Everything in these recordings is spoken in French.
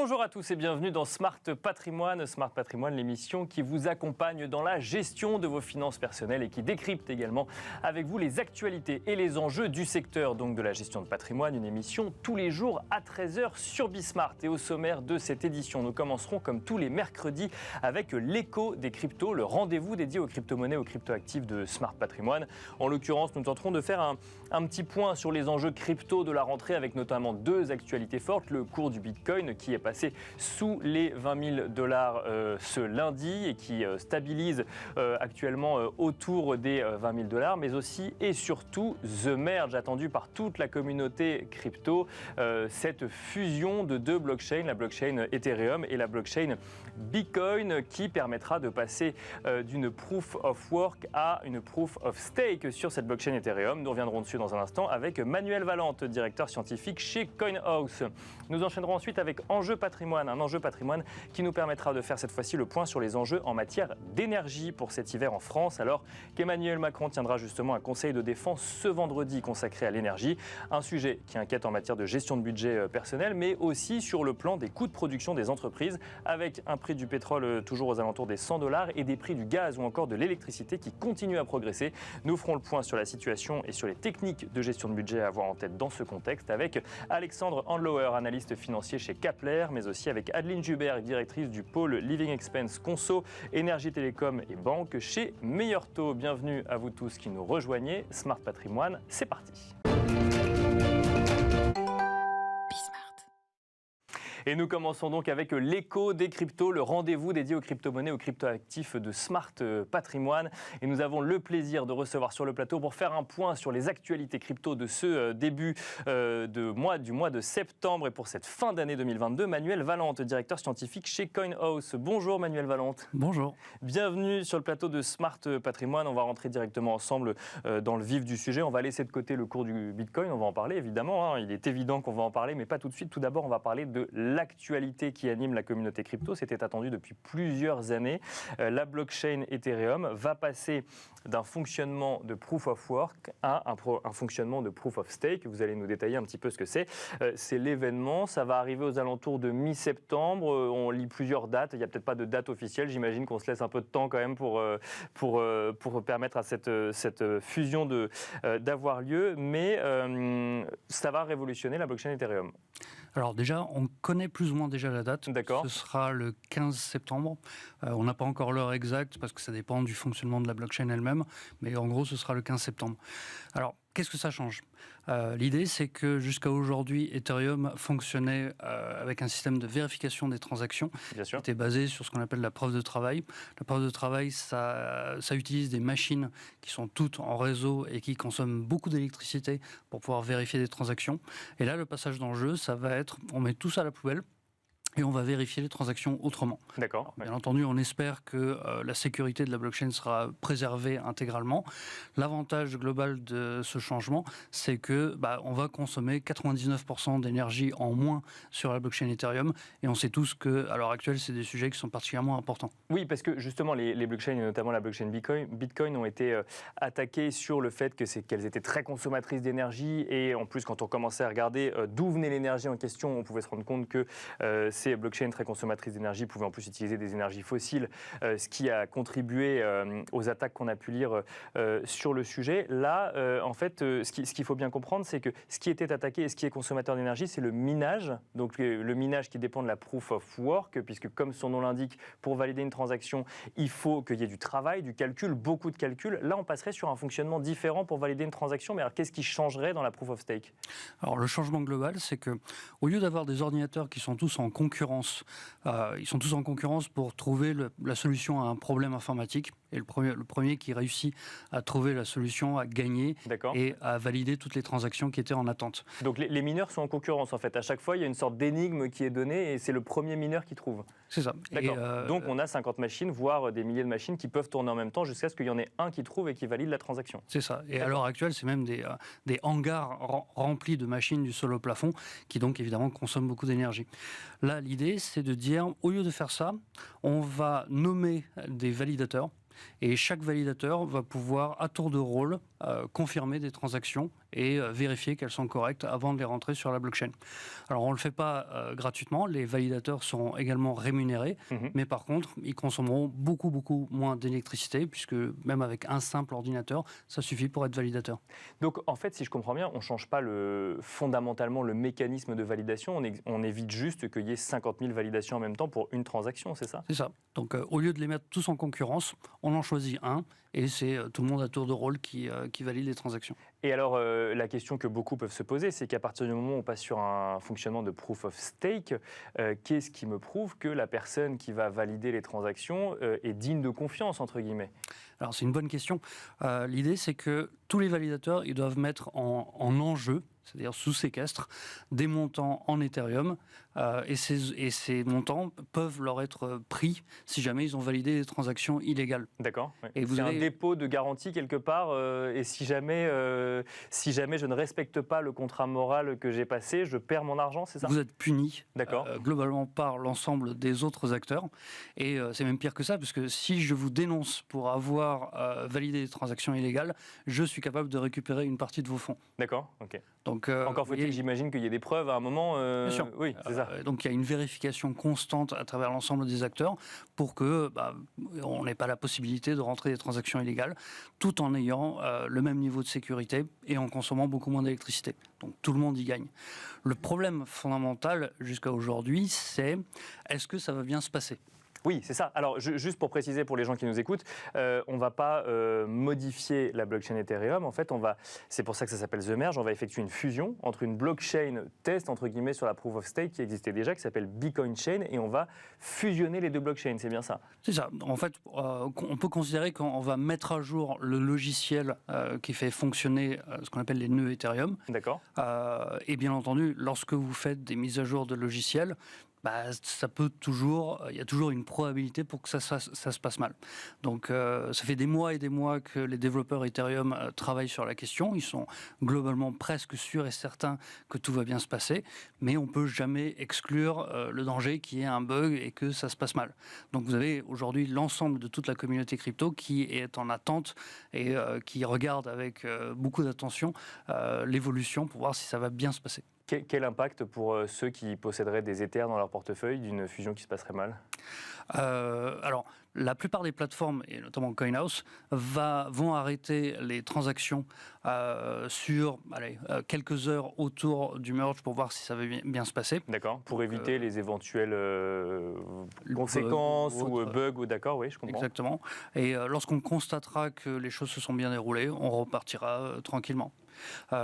Bonjour à tous et bienvenue dans Smart Patrimoine. Smart Patrimoine, l'émission qui vous accompagne dans la gestion de vos finances personnelles et qui décrypte également avec vous les actualités et les enjeux du secteur donc de la gestion de patrimoine. Une émission tous les jours à 13h sur Bismart. Et au sommaire de cette édition, nous commencerons comme tous les mercredis avec l'écho des cryptos, le rendez-vous dédié aux crypto-monnaies, aux crypto-actifs de Smart Patrimoine. En l'occurrence, nous tenterons de faire un petit point sur les enjeux crypto de la rentrée avec notamment deux actualités fortes. Le cours du Bitcoin qui est passé sous les 20 000 $ ce lundi et qui stabilise actuellement autour des 20 000 $, mais aussi et surtout The Merge attendu par toute la communauté crypto, cette fusion de deux blockchains, la blockchain Ethereum et la blockchain Bitcoin, qui permettra de passer d'une proof of work à une proof of stake sur cette blockchain Ethereum. Nous reviendrons dessus dans un instant avec Manuel Valente, directeur scientifique chez CoinHouse. Nous enchaînerons ensuite avec Enjeu Patrimoine, un enjeu patrimoine qui nous permettra de faire cette fois-ci le point sur les enjeux en matière d'énergie pour cet hiver en France, alors qu'Emmanuel Macron tiendra justement un conseil de défense ce vendredi consacré à l'énergie, un sujet qui inquiète en matière de gestion de budget personnel, mais aussi sur le plan des coûts de production des entreprises, avec un prix du pétrole toujours aux alentours des 100 $ et des prix du gaz ou encore de l'électricité qui continuent à progresser. Nous ferons le point sur la situation et sur les techniques de gestion de budget à avoir en tête dans ce contexte avec Alexandre Handlauer, analyste financier chez Kepler, mais aussi avec Adeline Juberg, directrice du pôle Living Expense Conso, Énergie Télécom et Banque chez Meilleur Taux. Bienvenue à vous tous qui nous rejoignez. Smart Patrimoine, c'est parti. Et nous commençons donc avec l'écho des cryptos, le rendez-vous dédié aux crypto-monnaies, aux crypto-actifs de Smart Patrimoine. Et nous avons le plaisir de recevoir sur le plateau pour faire un point sur les actualités crypto de ce début du mois de septembre et pour cette fin d'année 2022, Manuel Valente, directeur scientifique chez CoinHouse. Bonjour Manuel Valente. Bonjour. Bienvenue sur le plateau de Smart Patrimoine. On va rentrer directement ensemble dans le vif du sujet. On va laisser de côté le cours du Bitcoin, on va en parler évidemment. Il est évident qu'on va en parler, mais pas tout de suite. Tout d'abord, on va parler de l'actualité qui anime la communauté crypto. C'était attendu depuis plusieurs années. La blockchain Ethereum va passer d'un fonctionnement de proof of work à un fonctionnement de proof of stake. Vous allez nous détailler un petit peu ce que c'est. C'est l'événement. Ça va arriver aux alentours de mi-septembre. On lit plusieurs dates. Il n'y a peut-être pas de date officielle. J'imagine qu'on se laisse un peu de temps quand même pour permettre à cette fusion d'avoir lieu. Mais ça va révolutionner la blockchain Ethereum. Alors déjà, on connaît plus ou moins déjà la date. D'accord. Ce sera le 15 septembre. On n'a pas encore l'heure exacte parce que ça dépend du fonctionnement de la blockchain elle-même. Mais en gros, ce sera le 15 septembre. Alors, qu'est-ce que ça change ? L'idée, c'est que jusqu'à aujourd'hui, Ethereum fonctionnait avec un système de vérification des transactions. Bien sûr. Qui était basé sur ce qu'on appelle la preuve de travail. La preuve de travail, ça utilise des machines qui sont toutes en réseau et qui consomment beaucoup d'électricité pour pouvoir vérifier des transactions. Et là, le passage d'enjeu, ça va être, on met tout ça à la poubelle et on va vérifier les transactions autrement. D'accord. Bien entendu, on espère que la sécurité de la blockchain sera préservée intégralement. L'avantage global de ce changement, c'est que on va consommer 99% d'énergie en moins sur la blockchain Ethereum. Et on sait tous qu'à l'heure actuelle, c'est des sujets qui sont particulièrement importants. Oui, parce que justement, les blockchains, et notamment la blockchain Bitcoin ont été attaquées sur le fait qu'elles étaient très consommatrices d'énergie. Et en plus, quand on commençait à regarder d'où venait l'énergie en question, on pouvait se rendre compte que ces blockchains très consommatrices d'énergie pouvaient en plus utiliser des énergies fossiles, ce qui a contribué aux attaques qu'on a pu lire sur le sujet. Là, en fait, ce qu'il faut bien comprendre, c'est que ce qui était attaqué et ce qui est consommateur d'énergie, c'est le minage. Donc le minage qui dépend de la proof of work, puisque comme son nom l'indique, pour valider une transaction, il faut qu'il y ait du travail, du calcul, beaucoup de calcul. Là, on passerait sur un fonctionnement différent pour valider une transaction. Mais alors, qu'est-ce qui changerait dans la proof of stake ? Alors, le changement global, c'est que au lieu d'avoir des ordinateurs qui sont tous en concurrence, ils sont tous en concurrence pour trouver la solution à un problème informatique. Et le premier qui réussit à trouver la solution, à gagner et à valider toutes les transactions qui étaient en attente. Donc les mineurs sont en concurrence en fait. À chaque fois, il y a une sorte d'énigme qui est donnée et c'est le premier mineur qui trouve. C'est ça. D'accord. Donc on a 50 machines, voire des milliers de machines qui peuvent tourner en même temps jusqu'à ce qu'il y en ait un qui trouve et qui valide la transaction. C'est ça. Et à l'heure actuelle, c'est même des hangars remplis de machines du sol au plafond qui donc évidemment consomment beaucoup d'énergie. Là, l'idée, c'est de dire, au lieu de faire ça, on va nommer des validateurs Et chaque validateur va pouvoir, à tour de rôle, confirmer des transactions et vérifier qu'elles sont correctes avant de les rentrer sur la blockchain. Alors, on ne le fait pas gratuitement. Les validateurs seront également rémunérés. Mais par contre, ils consommeront beaucoup moins d'électricité, puisque même avec un simple ordinateur, ça suffit pour être validateur. Donc, en fait, si je comprends bien, on ne change pas fondamentalement le mécanisme de validation. On évite juste qu'il y ait 50 000 validations en même temps pour une transaction, c'est ça? C'est ça. Donc, au lieu de les mettre tous en concurrence, on en choisit un, et c'est tout le monde à tour de rôle qui valide les transactions. Et alors, la question que beaucoup peuvent se poser, c'est qu'à partir du moment où on passe sur un fonctionnement de proof of stake, qu'est-ce qui me prouve que la personne qui va valider les transactions est digne de confiance, entre guillemets? Alors, c'est une bonne question. L'idée, c'est que tous les validateurs, ils doivent mettre en enjeu, c'est-à-dire sous séquestre, des montants en Ethereum, et ces montants peuvent leur être pris si jamais ils ont validé des transactions illégales. D'accord. Ouais. Et c'est un dépôt de garantie quelque part, et si jamais je ne respecte pas le contrat moral que j'ai passé, je perds mon argent, c'est ça? Vous êtes puni globalement par l'ensemble des autres acteurs, et c'est même pire que ça, parce que si je vous dénonce pour avoir validé des transactions illégales, je suis capable de récupérer une partie de vos fonds. D'accord, ok. Donc, encore faut-il, j'imagine qu'il y ait des preuves à un moment. Bien sûr. Oui, c'est ça. Donc il y a une vérification constante à travers l'ensemble des acteurs pour que on n'ait pas la possibilité de rentrer des transactions illégales, tout en ayant le même niveau de sécurité et en consommant beaucoup moins d'électricité. Donc tout le monde y gagne. Le problème fondamental jusqu'à aujourd'hui, c'est est-ce que ça va bien se passer ? Oui, c'est ça. Alors, juste pour préciser pour les gens qui nous écoutent, on ne va pas modifier la blockchain Ethereum. En fait, c'est pour ça que ça s'appelle The Merge. On va effectuer une fusion entre une blockchain test, entre guillemets, sur la Proof of Stake qui existait déjà, qui s'appelle Bitcoin Chain, et on va fusionner les deux blockchains. C'est bien ça? C'est ça. En fait, on peut considérer qu'on va mettre à jour le logiciel qui fait fonctionner ce qu'on appelle les nœuds Ethereum. D'accord. Et bien entendu, lorsque vous faites des mises à jour de logiciels, il y a toujours une probabilité pour que ça se passe mal. Donc ça fait des mois et des mois que les développeurs Ethereum travaillent sur la question. Ils sont globalement presque sûrs et certains que tout va bien se passer, mais on ne peut jamais exclure le danger qu'il y ait un bug et que ça se passe mal. Donc vous avez aujourd'hui l'ensemble de toute la communauté crypto qui est en attente et qui regarde avec beaucoup d'attention l'évolution pour voir si ça va bien se passer. Quel impact pour ceux qui posséderaient des Ethers dans leur portefeuille d'une fusion qui se passerait mal? Alors, la plupart des plateformes, et notamment CoinHouse, vont arrêter les transactions sur quelques heures autour du merge pour voir si ça va bien se passer. D'accord, pour éviter les éventuelles conséquences ou bugs. D'accord, oui, je comprends. Exactement. Et lorsqu'on constatera que les choses se sont bien déroulées, on repartira tranquillement.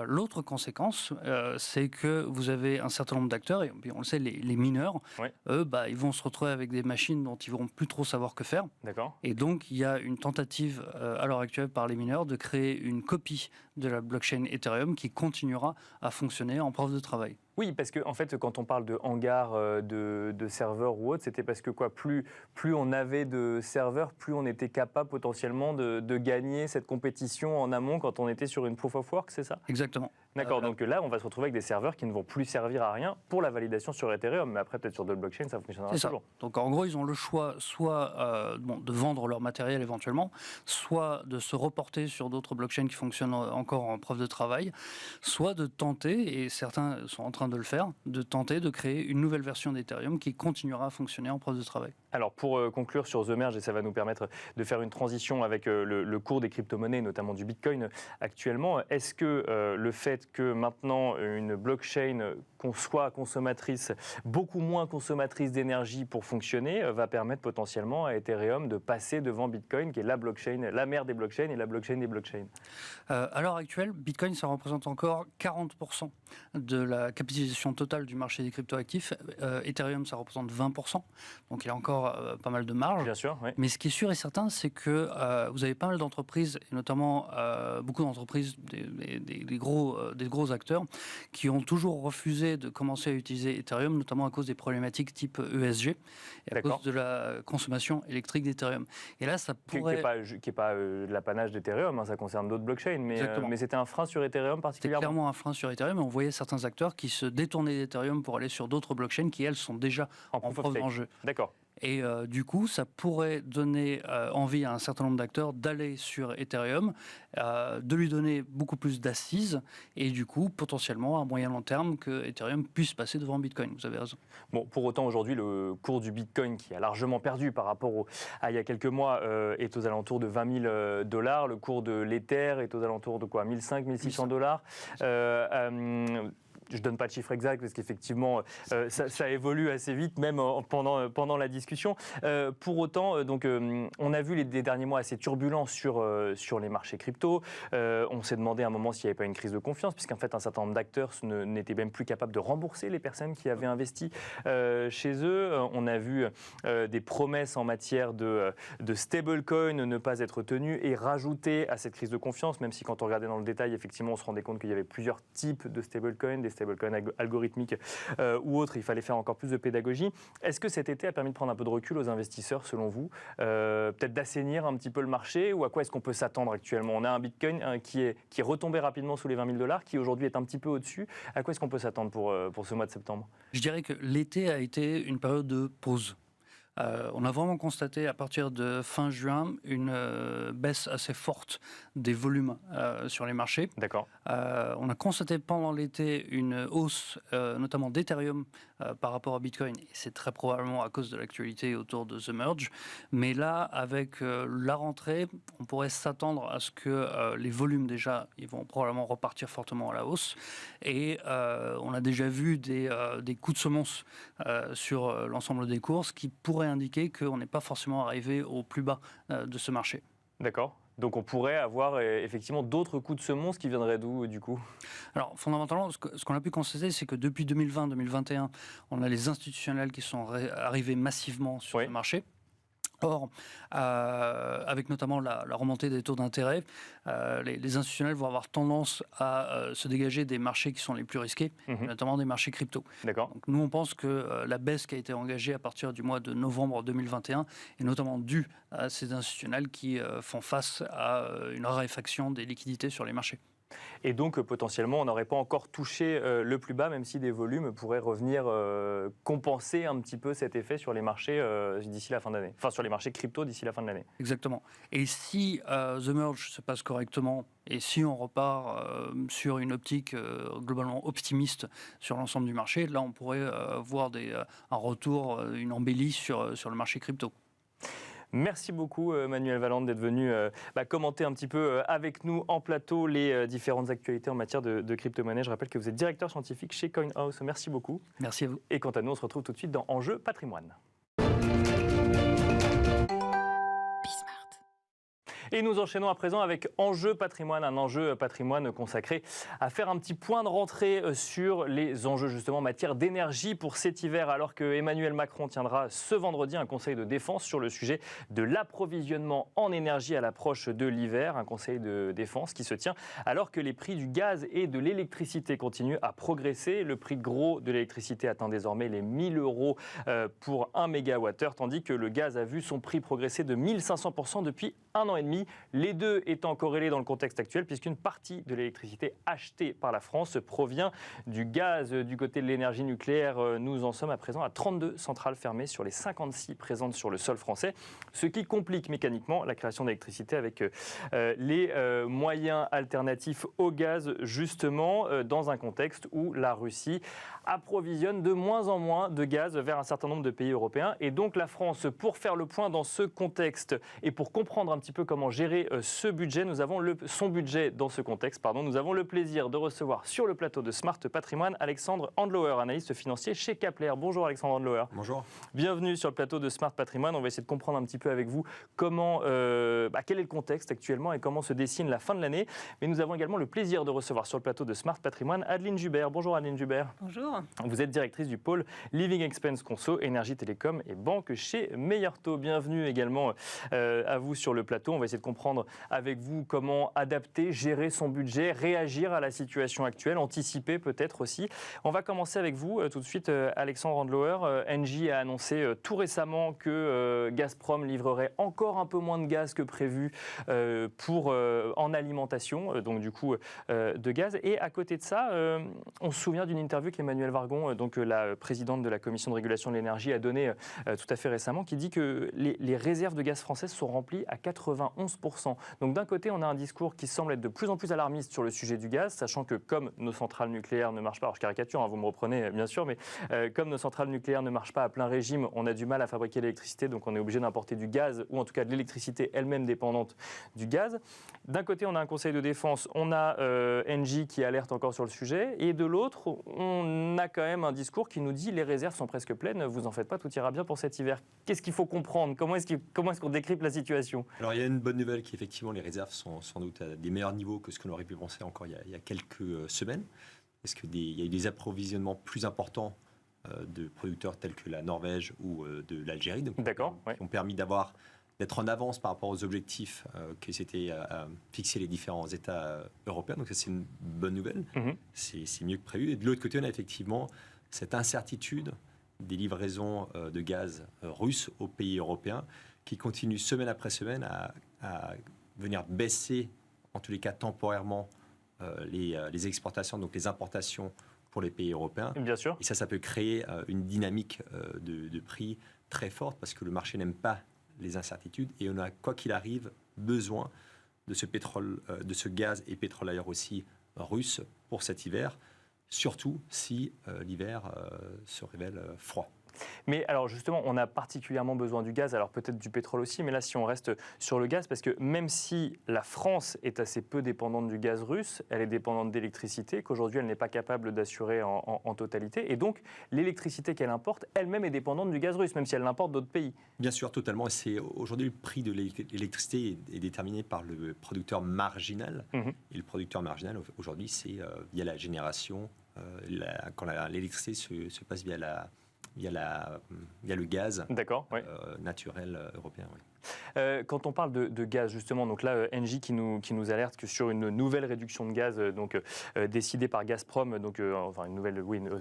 L'autre conséquence, c'est que vous avez un certain nombre d'acteurs, et on le sait, les mineurs, ouais. Eux, ils vont se retrouver avec des machines dont ils ne vont plus trop savoir que faire. D'accord. Et donc, il y a une tentative à l'heure actuelle par les mineurs de créer une copie de la blockchain Ethereum qui continuera à fonctionner en preuve de travail. Oui, parce que en fait, quand on parle de hangar, de serveurs ou autre, c'était parce que plus on avait de serveurs, plus on était capable potentiellement de gagner cette compétition en amont quand on était sur une proof of work, c'est ça? Exactement. D'accord, donc là, on va se retrouver avec des serveurs qui ne vont plus servir à rien pour la validation sur Ethereum, mais après, peut-être sur d'autres blockchains, ça fonctionnera toujours. Donc en gros, ils ont le choix soit de vendre leur matériel éventuellement, soit de se reporter sur d'autres blockchains qui fonctionnent encore en preuve de travail, soit de tenter, et certains sont en train de le faire, de tenter de créer une nouvelle version d'Ethereum qui continuera à fonctionner en preuve de travail. Alors pour conclure sur The Merge, et ça va nous permettre de faire une transition avec le cours des crypto-monnaies, notamment du Bitcoin actuellement, est-ce que le fait que maintenant une blockchain soit consommatrice, beaucoup moins consommatrice d'énergie pour fonctionner, va permettre potentiellement à Ethereum de passer devant Bitcoin, qui est la blockchain, la mère des blockchains et la blockchain des blockchains? À l'heure actuelle, Bitcoin, ça représente encore 40% de la capitalisation totale du marché des cryptoactifs. Ethereum, ça représente 20%. Donc il y a encore pas mal de marge. Bien sûr, oui. Mais ce qui est sûr et certain, c'est que vous avez pas mal d'entreprises, et notamment beaucoup d'entreprises, des gros acteurs, qui ont toujours refusé de commencer à utiliser Ethereum, notamment à cause des problématiques type ESG et à cause de la consommation électrique d'Ethereum. Et là, ça pourrait... Qui n'est pas l'apanage d'Ethereum, hein, ça concerne d'autres blockchains, mais c'était un frein sur Ethereum particulièrement. C'était clairement un frein sur Ethereum, et on voyait certains acteurs qui se détournaient d'Ethereum pour aller sur d'autres blockchains qui, elles, sont déjà en preuve d'enjeu. D'accord. Et du coup, ça pourrait donner envie à un certain nombre d'acteurs d'aller sur Ethereum, de lui donner beaucoup plus d'assises et du coup, potentiellement, à moyen long terme, que Ethereum puisse passer devant Bitcoin. Vous avez raison. Bon, pour autant, aujourd'hui, le cours du Bitcoin, qui a largement perdu par rapport à il y a quelques mois, est aux alentours de 20 000 $. Le cours de l'Ether est aux alentours de quoi, 1 500, 1 600 $. Je ne donne pas de chiffre exact parce qu'effectivement, ça évolue assez vite, même pendant la discussion. Pour autant, on a vu les derniers mois assez turbulents sur les marchés crypto. On s'est demandé à un moment s'il n'y avait pas une crise de confiance, puisqu'en fait, un certain nombre d'acteurs n'étaient même plus capables de rembourser les personnes qui avaient investi chez eux. On a vu des promesses en matière de stablecoin ne pas être tenues et rajouter à cette crise de confiance, même si quand on regardait dans le détail, effectivement, on se rendait compte qu'il y avait plusieurs types de stablecoins, des stablecoins algorithmiques ou autres, il fallait faire encore plus de pédagogie. Est-ce que cet été a permis de prendre un peu de recul aux investisseurs, selon vous, peut-être d'assainir un petit peu le marché, ou à quoi est-ce qu'on peut s'attendre actuellement? On a un Bitcoin qui est retombé rapidement sous les 20 000 $, qui aujourd'hui est un petit peu au-dessus. À quoi est-ce qu'on peut s'attendre pour ce mois de septembre? Je dirais que l'été a été une période de pause. On a vraiment constaté à partir de fin juin une baisse assez forte des volumes sur les marchés. D'accord. On a constaté pendant l'été une hausse, notamment d'Ethereum par rapport à Bitcoin. Et c'est très probablement à cause de l'actualité autour de The Merge. Mais là, avec la rentrée, on pourrait s'attendre à ce que les volumes, déjà, ils vont probablement repartir fortement à la hausse. Et on a déjà vu des coups de semonce sur l'ensemble des courses qui pourraient indiquer qu'on n'est pas forcément arrivé au plus bas de ce marché. D'accord. Donc on pourrait avoir effectivement d'autres coups de semonce qui viendraient d'où, du coup? Alors fondamentalement, ce qu'on a pu constater, c'est que depuis 2020-2021, on a les institutionnels qui sont arrivés massivement sur le marché. Or, avec notamment la remontée des taux d'intérêt, les institutionnels vont avoir tendance à se dégager des marchés qui sont les plus risqués, notamment des marchés crypto. D'accord. Donc, nous, on pense que la baisse qui a été engagée à partir du mois de novembre 2021 est notamment due à ces institutionnels qui font face à une raréfaction des liquidités sur les marchés. Et donc, potentiellement, on n'aurait pas encore touché le plus bas, même si des volumes pourraient revenir compenser un petit peu cet effet sur les marchés d'ici la fin d'année. Enfin, sur les marchés crypto d'ici la fin de l'année. Exactement. Et si The Merge se passe correctement, et si on repart sur une optique globalement optimiste sur l'ensemble du marché, là, on pourrait voir un retour, une embellie sur le marché crypto. Merci beaucoup Manuel Valente d'être venu commenter un petit peu avec nous en plateau les différentes actualités en matière de crypto-monnaie. Je rappelle que vous êtes directeur scientifique chez CoinHouse. Merci beaucoup. Merci à vous. Et quant à nous, on se retrouve tout de suite dans Enjeu Patrimoine. Et nous enchaînons à présent avec Enjeu Patrimoine, un enjeu patrimoine consacré à faire un petit point de rentrée sur les enjeux justement en matière d'énergie pour cet hiver, alors que Emmanuel Macron tiendra ce vendredi un conseil de défense sur le sujet de l'approvisionnement en énergie à l'approche de l'hiver, un conseil de défense qui se tient alors que les prix du gaz et de l'électricité continuent à progresser. Le prix gros de l'électricité atteint désormais les 1 000 € pour 1 mégawattheure, tandis que le gaz a vu son prix progresser de 1 500% depuis un an et demi. Les deux étant corrélés dans le contexte actuel, puisqu'une partie de l'électricité achetée par la France provient du gaz. Du côté de l'énergie nucléaire, nous en sommes à présent à 32 centrales fermées sur les 56 présentes sur le sol français, ce qui complique mécaniquement la création d'électricité avec les moyens alternatifs au gaz, justement, dans un contexte où la Russie approvisionne de moins en moins de gaz vers un certain nombre de pays européens. Et donc la France, pour faire le point dans ce contexte et pour comprendre un petit peu comment gérer ce budget, son budget dans ce contexte, nous avons le plaisir de recevoir sur le plateau de Smart Patrimoine Alexandre Handlauer, analyste financier chez Kepler. Bonjour Alexandre Handlauer. Bonjour. Bienvenue sur le plateau de Smart Patrimoine. On va essayer de comprendre un petit peu avec vous quel est le contexte actuellement et comment se dessine la fin de l'année. Mais nous avons également le plaisir de recevoir sur le plateau de Smart Patrimoine Adeline Jubert. Bonjour Adeline Jubert. Bonjour. Vous êtes directrice du pôle Living Expense Conso, Énergie Télécom et Banque chez Meilleur Taux. Bienvenue également à vous sur le plateau. On va essayer essayer de comprendre avec vous comment adapter, gérer son budget, réagir à la situation actuelle, anticiper peut-être aussi. On va commencer avec vous tout de suite, Alexandre Randlower. Engie a annoncé tout récemment que Gazprom livrerait encore un peu moins de gaz que prévu en alimentation, donc du coup de gaz. Et à côté de ça, on se souvient d'une interview qu'Emmanuelle Wargon, donc la présidente de la Commission de régulation de l'énergie, a donnée tout à fait récemment, qui dit que les réserves de gaz françaises sont remplies à 91%. Donc d'un côté, on a un discours qui semble être de plus en plus alarmiste sur le sujet du gaz, sachant que comme nos centrales nucléaires ne marchent pas, alors je caricature, vous me reprenez bien sûr, mais comme nos centrales nucléaires ne marchent pas à plein régime, on a du mal à fabriquer l'électricité, donc on est obligé d'importer du gaz, ou en tout cas de l'électricité elle-même dépendante du gaz. D'un côté, on a un conseil de défense, on a Engie qui alerte encore sur le sujet, et de l'autre, on a quand même un discours qui nous dit les réserves sont presque pleines, vous en faites pas, tout ira bien pour cet hiver. Qu'est-ce qu'il faut comprendre? Comment est-ce qu'on décrypte la situation? Alors il y a une bonne nouvelle qui effectivement les réserves sont sans doute à des meilleurs niveaux que ce qu'on aurait pu penser encore il y a quelques semaines, parce qu'il y a eu des approvisionnements plus importants de producteurs tels que la Norvège ou de l'Algérie, donc, qui ont permis d'être en avance par rapport aux objectifs que s'étaient fixés les différents États européens. Donc ça, c'est une bonne nouvelle. C'est mieux que prévu. Et de l'autre côté, on a effectivement cette incertitude des livraisons de gaz russes aux pays européens qui continue semaine après semaine à venir baisser, en tous les cas temporairement, les exportations, donc les importations pour les pays européens. Bien sûr. Et ça peut créer une dynamique de prix très forte parce que le marché n'aime pas les incertitudes et on a, quoi qu'il arrive, besoin de ce pétrole, de ce gaz et pétrole d'ailleurs aussi russe pour cet hiver, surtout si l'hiver se révèle froid. Mais alors justement, on a particulièrement besoin du gaz, alors peut-être du pétrole aussi, mais là si on reste sur le gaz, parce que même si la France est assez peu dépendante du gaz russe, elle est dépendante d'électricité, qu'aujourd'hui elle n'est pas capable d'assurer en totalité, et donc l'électricité qu'elle importe, elle-même est dépendante du gaz russe, même si elle l'importe d'autres pays. Bien sûr, totalement. Aujourd'hui, le prix de l'électricité est déterminé par le producteur marginal, et le producteur marginal aujourd'hui, c'est via la génération, quand l'électricité se passe via le gaz naturel européen. Oui. Quand on parle de gaz, justement, donc là, Engie qui nous alerte que sur une nouvelle réduction de gaz décidée par Gazprom, donc une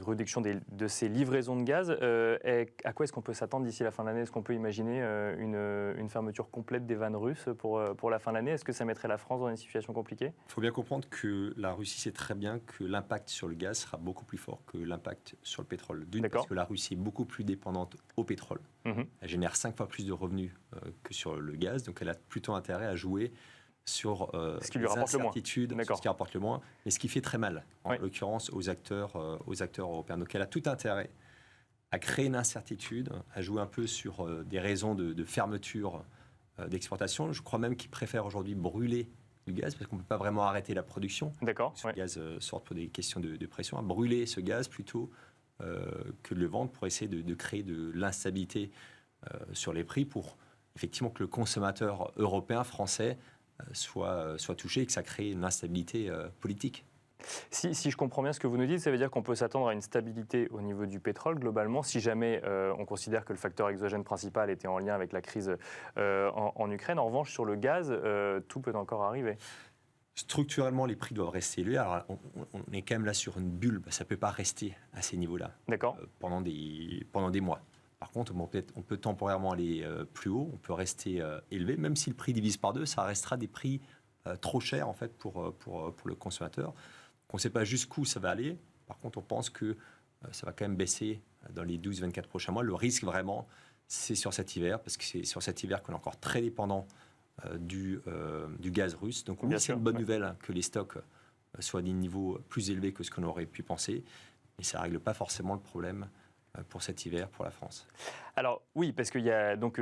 réduction de ses livraisons de gaz, à quoi est-ce qu'on peut s'attendre d'ici la fin de l'année? Est-ce qu'on peut imaginer une fermeture complète des vannes russes pour la fin de l'année? Est-ce que ça mettrait la France dans une situation compliquée? Il faut bien comprendre que la Russie sait très bien que l'impact sur le gaz sera beaucoup plus fort que l'impact sur le pétrole. D'une, parce que la Russie est beaucoup plus dépendante au pétrole. Elle génère 5 fois plus de revenus que sur le gaz, donc elle a plutôt intérêt à jouer sur ce qui lui rapporte incertitudes, sur ce qui rapporte le moins, mais ce qui fait très mal, en l'occurrence aux acteurs européens. Donc elle a tout intérêt à créer une incertitude, à jouer un peu sur des raisons de fermeture d'exportation. Je crois même qu'ils préfèrent aujourd'hui brûler du gaz, parce qu'on ne peut pas vraiment arrêter la production. Le gaz sort pour des questions de pression, à brûler ce gaz plutôt que de le vendre pour essayer de créer de l'instabilité sur les prix pour effectivement que le consommateur européen, français, soit touché et que ça crée une instabilité politique. Si je comprends bien ce que vous nous dites, ça veut dire qu'on peut s'attendre à une stabilité au niveau du pétrole globalement, si jamais on considère que le facteur exogène principal était en lien avec la crise en Ukraine. En revanche, sur le gaz, tout peut encore arriver. Structurellement, les prix doivent rester élevés. Alors, on est quand même là sur une bulle. Ça ne peut pas rester à ces niveaux-là pendant des mois. Par contre, on peut temporairement aller plus haut, on peut rester élevé. Même si le prix divise par deux, ça restera des prix trop chers en fait, pour le consommateur. On ne sait pas jusqu'où ça va aller. Par contre, on pense que ça va quand même baisser dans les 12-24 prochains mois. Le risque, vraiment, c'est sur cet hiver, parce que c'est sur cet hiver qu'on est encore très dépendant du gaz russe. Donc oui, c'est une bonne nouvelle que les stocks soient à des niveaux plus élevés que ce qu'on aurait pu penser, mais ça ne règle pas forcément le problème pour cet hiver, pour la France. Alors oui, parce qu'il y a donc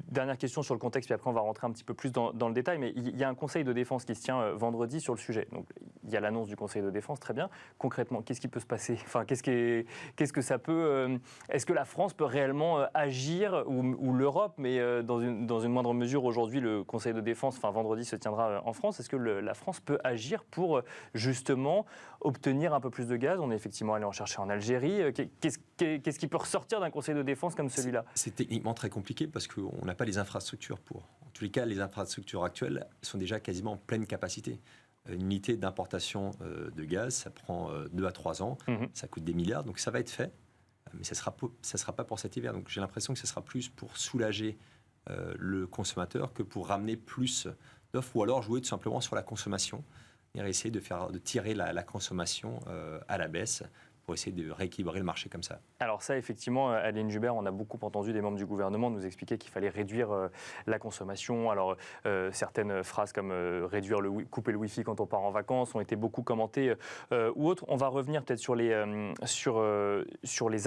dernière question sur le contexte, puis après on va rentrer un petit peu plus dans le détail, mais il y a un conseil de défense qui se tient vendredi sur le sujet. Donc il y a l'annonce du conseil de défense, très bien. Concrètement, qu'est-ce qui peut se passer? Enfin, qu'est-ce que ça peut est-ce que la France peut réellement agir ou l'Europe, mais dans une moindre mesure aujourd'hui, le conseil de défense, enfin vendredi, se tiendra en France. Est-ce que la France peut agir pour justement obtenir un peu plus de gaz? On est effectivement allé en chercher en Algérie. Qu'est-ce qui peut ressortir d'un conseil de défense comme celui-là? C'est techniquement très compliqué parce qu'on n'a pas les infrastructures pour. tous les cas, les infrastructures actuelles sont déjà quasiment en pleine capacité. Une unité d'importation de gaz, ça prend 2 à 3 ans, ça coûte des milliards, donc ça va être fait, mais ça sera pas pour cet hiver. Donc j'ai l'impression que ce sera plus pour soulager le consommateur que pour ramener plus d'offres, ou alors jouer tout simplement sur la consommation et essayer de tirer la consommation à la baisse pour essayer de rééquilibrer le marché comme ça. Alors ça, effectivement, Adeline Joubert, on a beaucoup entendu des membres du gouvernement nous expliquer qu'il fallait réduire la consommation. Alors certaines phrases comme couper le Wi-Fi quand on part en vacances ont été beaucoup commentées ou autres. On va revenir peut-être sur les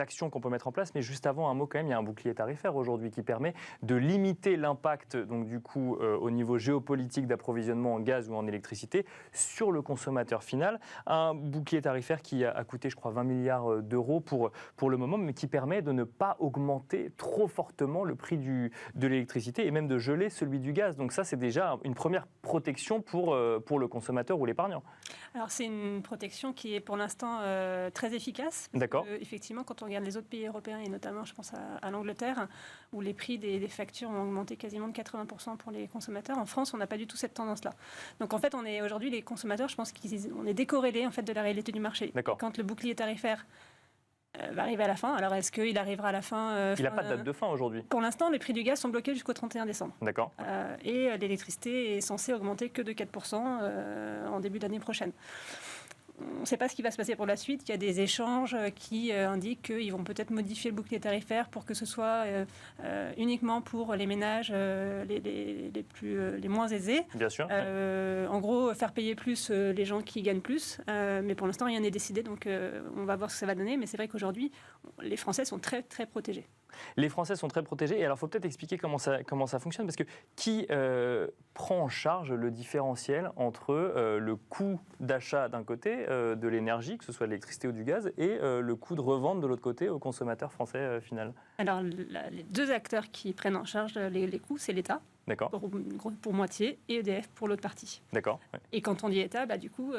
actions qu'on peut mettre en place, mais juste avant, un mot quand même, il y a un bouclier tarifaire aujourd'hui qui permet de limiter l'impact, donc du coup, au niveau géopolitique d'approvisionnement en gaz ou en électricité sur le consommateur final. Un bouclier tarifaire qui a coûté, je crois, 20 milliards d'euros pour le moment, mais qui permet de ne pas augmenter trop fortement le prix de l'électricité et même de geler celui du gaz. Donc ça, c'est déjà une première protection pour le consommateur ou l'épargnant. Alors c'est une protection qui est pour l'instant très efficace. D'accord. Effectivement, quand on regarde les autres pays européens, et notamment je pense à l'Angleterre, où les prix des factures ont augmenté quasiment de 80% pour les consommateurs, en France, on n'a pas du tout cette tendance-là. Donc en fait, aujourd'hui, les consommateurs, je pense qu'on est décorrélés en fait, de la réalité du marché. D'accord. Quand le bouclier tarifaire va arriver à la fin. Alors, est-ce qu'il arrivera à la fin Il n'a pas de date de fin aujourd'hui. Pour l'instant, les prix du gaz sont bloqués jusqu'au 31 décembre. D'accord. Et l'électricité est censée augmenter que de 4% en début d'année prochaine. On ne sait pas ce qui va se passer pour la suite. Il y a des échanges qui indiquent qu'ils vont peut-être modifier le bouclier tarifaire pour que ce soit uniquement pour les ménages les moins aisés. Bien sûr. En gros, faire payer plus les gens qui gagnent plus. Mais pour l'instant, rien n'est décidé. Donc, on va voir ce que ça va donner. Mais c'est vrai qu'aujourd'hui, les Français sont très, très protégés. Les Français sont très protégés. Et alors, il faut peut-être expliquer comment ça fonctionne. Parce que qui prend en charge le différentiel entre le coût d'achat d'un côté de l'énergie, que ce soit de l'électricité ou du gaz, et le coût de revente de l'autre côté au consommateur français final? Alors, les deux acteurs qui prennent en charge les coûts, c'est l'État. D'accord. Pour moitié, et EDF pour l'autre partie. D'accord. Ouais. Et quand on dit État, du coup,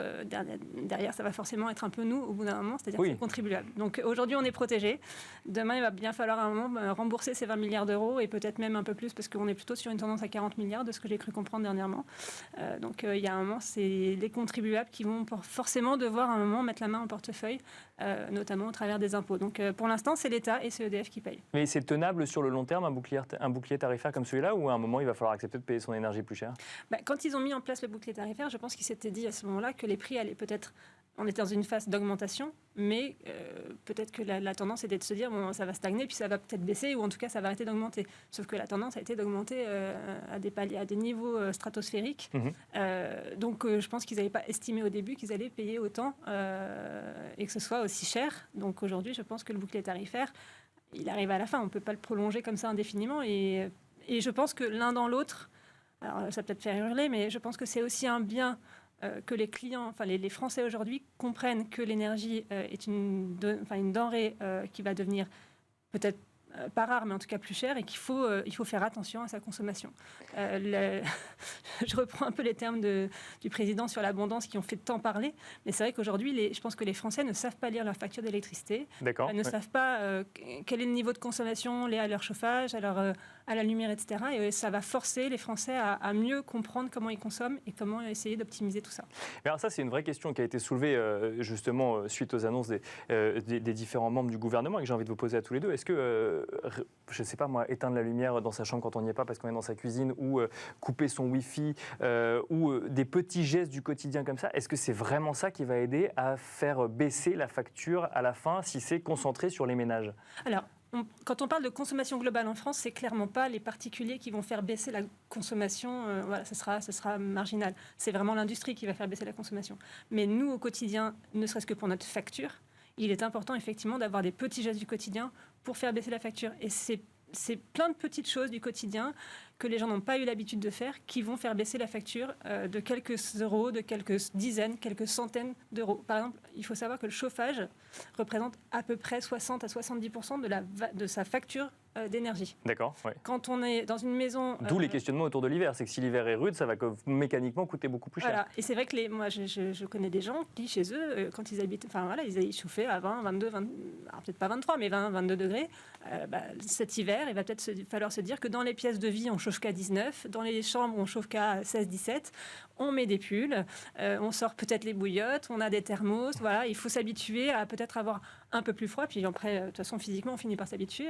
derrière, ça va forcément être un peu nous, au bout d'un moment, c'est-à-dire les contribuables. Donc aujourd'hui, on est protégés. Demain, il va bien falloir à un moment rembourser ces 20 milliards d'euros, et peut-être même un peu plus, parce qu'on est plutôt sur une tendance à 40 milliards, de ce que j'ai cru comprendre dernièrement. Donc il y a un moment, c'est les contribuables qui vont forcément devoir à un moment mettre la main en portefeuille, notamment au travers des impôts. Donc pour l'instant, c'est l'État et c'est EDF qui paye. Mais c'est tenable sur le long terme, un bouclier tarifaire comme celui-là, ou à un moment, il va falloir accepter de payer son énergie plus cher? Quand ils ont mis en place le bouclier tarifaire, je pense qu'ils s'étaient dit à ce moment-là que les prix allaient peut-être... On était dans une phase d'augmentation, mais peut-être que la tendance était de se dire bon, ça va stagner, puis ça va peut-être baisser, ou en tout cas ça va arrêter d'augmenter. Sauf que la tendance a été d'augmenter à des niveaux stratosphériques. Donc je pense qu'ils n'avaient pas estimé au début qu'ils allaient payer autant et que ce soit aussi cher. Donc aujourd'hui, je pense que le bouclier tarifaire, il arrive à la fin. On ne peut pas le prolonger comme ça indéfiniment. Et je pense que l'un dans l'autre, alors ça peut peut-être faire hurler, mais je pense que c'est aussi un bien que les clients, enfin les Français aujourd'hui comprennent que l'énergie est une denrée qui va devenir peut-être pas rare, mais en tout cas plus cher, et qu'il faut faire attention à sa consommation. Je reprends un peu les termes du président sur l'abondance qui ont fait tant parler, mais c'est vrai qu'aujourd'hui, je pense que les Français ne savent pas lire leur facture d'électricité, ne savent pas quel est le niveau de consommation lié à leur chauffage, à la lumière, etc. Et ça va forcer les Français à mieux comprendre comment ils consomment et comment essayer d'optimiser tout ça. Mais alors ça, c'est une vraie question qui a été soulevée justement suite aux annonces des différents membres du gouvernement et que j'ai envie de vous poser à tous les deux. Est-ce que, je ne sais pas moi, éteindre la lumière dans sa chambre quand on n'y est pas parce qu'on est dans sa cuisine, ou couper son Wi-Fi, ou des petits gestes du quotidien comme ça, est-ce que c'est vraiment ça qui va aider à faire baisser la facture à la fin si c'est concentré sur les ménages? Alors, quand on parle de consommation globale en France, c'est clairement pas les particuliers qui vont faire baisser la consommation. Voilà, ce sera marginal. C'est vraiment l'industrie qui va faire baisser la consommation. Mais nous, au quotidien, ne serait-ce que pour notre facture, il est important effectivement d'avoir des petits gestes du quotidien pour faire baisser la facture. Et c'est plein de petites choses du quotidien que les gens n'ont pas eu l'habitude de faire qui vont faire baisser la facture de quelques euros, de quelques dizaines, quelques centaines d'euros. Par exemple, il faut savoir que le chauffage représente à peu près 60 à 70% de sa facture d'énergie. D'accord. Ouais. Quand on est dans une maison... D'où les questionnements autour de l'hiver. C'est que si l'hiver est rude, ça va mécaniquement coûter beaucoup plus cher. Voilà. Et c'est vrai que moi, je connais des gens qui, chez eux, quand ils habitent... Enfin, voilà, ils chauffaient à 20, 22, 20... Alors, peut-être pas 23, mais 20, 22 degrés. Cet hiver, il va peut-être falloir se dire que dans les pièces de vie, on chauffe chauffe qu'à 19. Dans les chambres, on chauffe qu'à 16-17. On met des pulls, on sort peut-être les bouillottes, on a des thermos. Voilà, il faut s'habituer à peut-être avoir un peu plus froid. Puis après, de toute façon, physiquement, on finit par s'habituer.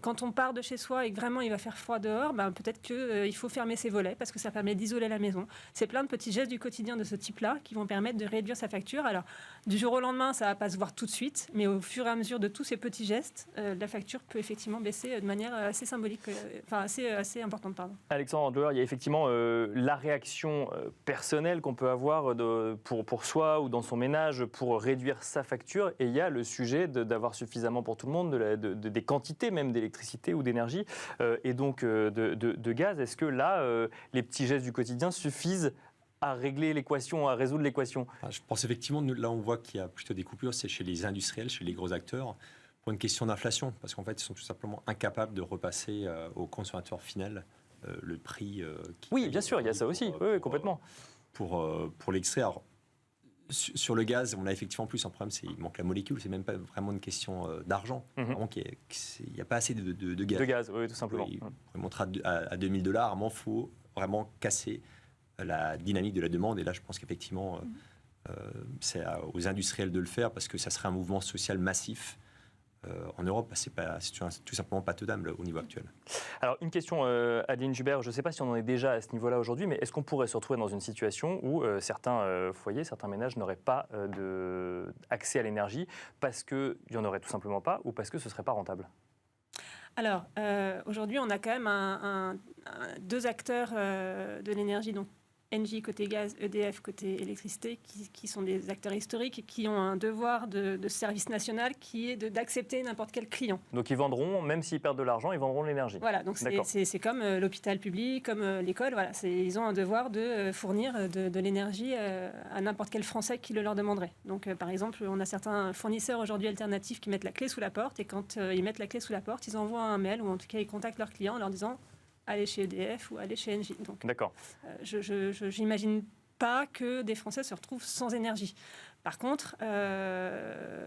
Quand on part de chez soi et que vraiment il va faire froid dehors, peut-être qu'il faut fermer ses volets parce que ça permet d'isoler la maison. C'est plein de petits gestes du quotidien de ce type-là qui vont permettre de réduire sa facture. Alors, du jour au lendemain, ça ne va pas se voir tout de suite, mais au fur et à mesure de tous ces petits gestes, la facture peut effectivement baisser de manière assez symbolique, assez importante. Pardon. Alexandre Andlauer, il y a effectivement la réaction personnelle qu'on peut avoir pour soi ou dans son ménage pour réduire sa facture, et il y a le sujet d'avoir suffisamment pour tout le monde, des quantités même d'électricité ou d'énergie, et donc de gaz. Est-ce que là, les petits gestes du quotidien suffisent à régler l'équation, à résoudre l'équation? Je pense effectivement, là on voit qu'il y a plutôt des coupures, c'est chez les industriels, chez les gros acteurs, pour une question d'inflation, parce qu'en fait ils sont tout simplement incapables de repasser au consommateur final le prix. Oui, bien sûr, il y a ça aussi, oui, complètement. Pour l'extrait. Alors, sur le gaz, on a effectivement plus un problème, c'est qu'il manque la molécule, c'est même pas vraiment une question d'argent. Vraiment qu'il n'y a pas assez de gaz. De gaz, oui, tout simplement. Pour montrer à $2 000, il faut vraiment casser la dynamique de la demande. Et là, je pense qu'effectivement, c'est aux industriels de le faire parce que ça serait un mouvement social massif. En Europe, c'est tout simplement pas tenable au niveau actuel. Alors, une question, Adeline Jubert, je ne sais pas si on en est déjà à ce niveau-là aujourd'hui, mais est-ce qu'on pourrait se retrouver dans une situation où certains foyers, certains ménages n'auraient pas accès à l'énergie parce qu'il n'y en aurait tout simplement pas ou parce que ce ne serait pas rentable? Alors, aujourd'hui, on a quand même deux acteurs de l'énergie, donc Engie côté gaz, EDF côté électricité, qui sont des acteurs historiques et qui ont un devoir de service national qui est d'accepter n'importe quel client. Donc ils vendront, même s'ils perdent de l'argent, ils vendront de l'énergie. Voilà, donc c'est comme l'hôpital public, comme l'école. Voilà, ils ont un devoir de fournir de l'énergie à n'importe quel Français qui le leur demanderait. Donc par exemple, on a certains fournisseurs aujourd'hui alternatifs qui mettent la clé sous la porte et quand ils mettent la clé sous la porte, ils envoient un mail ou en tout cas ils contactent leurs clients en leur disant aller chez EDF ou aller chez Engie. Donc, d'accord. Je n'imagine pas que des Français se retrouvent sans énergie. Par contre,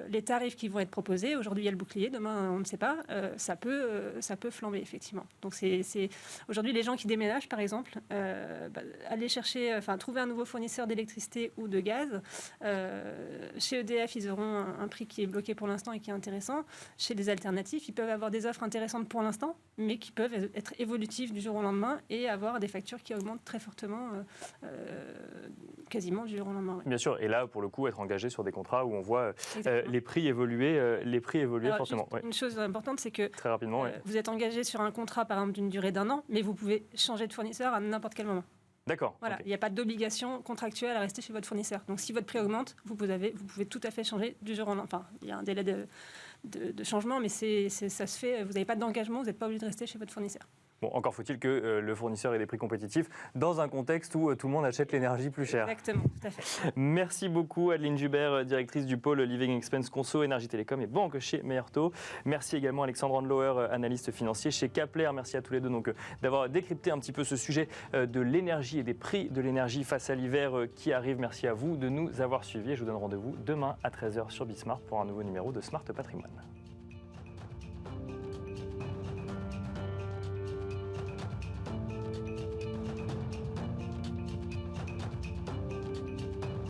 les tarifs qui vont être proposés, aujourd'hui il y a le bouclier, demain on ne sait pas, ça peut flamber effectivement. Donc aujourd'hui les gens qui déménagent par exemple, aller trouver un nouveau fournisseur d'électricité ou de gaz. Chez EDF ils auront un prix qui est bloqué pour l'instant et qui est intéressant. Chez les alternatifs, ils peuvent avoir des offres intéressantes pour l'instant, mais qui peuvent être évolutives du jour au lendemain et avoir des factures qui augmentent très fortement, quasiment du jour au lendemain. Ouais. Bien sûr, et là pour le coup être engagé sur des contrats où on voit les prix évoluer, Alors, forcément. Ouais. Une chose importante, c'est que très rapidement, vous êtes engagé sur un contrat, par exemple, d'une durée d'1 an, mais vous pouvez changer de fournisseur à n'importe quel moment. D'accord. Voilà, il n'y a pas d'obligation contractuelle à rester chez votre fournisseur. Donc, si votre prix augmente, vous pouvez tout à fait changer du jour au lendemain. Enfin, il y a un délai de changement, mais ça se fait. Vous n'avez pas d'engagement, vous n'êtes pas obligé de rester chez votre fournisseur. Bon, encore faut-il que le fournisseur ait des prix compétitifs dans un contexte où tout le monde achète l'énergie plus chère. Exactement, tout à fait. Merci beaucoup Adeline Jubert, directrice du pôle Living Expense Conso, Énergie Télécom et Banque chez Meilleur-Taux. Merci également Alexandre Andlauer, analyste financier chez Kepler. Merci à tous les deux d'avoir décrypté un petit peu ce sujet de l'énergie et des prix de l'énergie face à l'hiver qui arrive. Merci à vous de nous avoir suivis et je vous donne rendez-vous demain à 13h sur Bismart pour un nouveau numéro de Smart Patrimoine.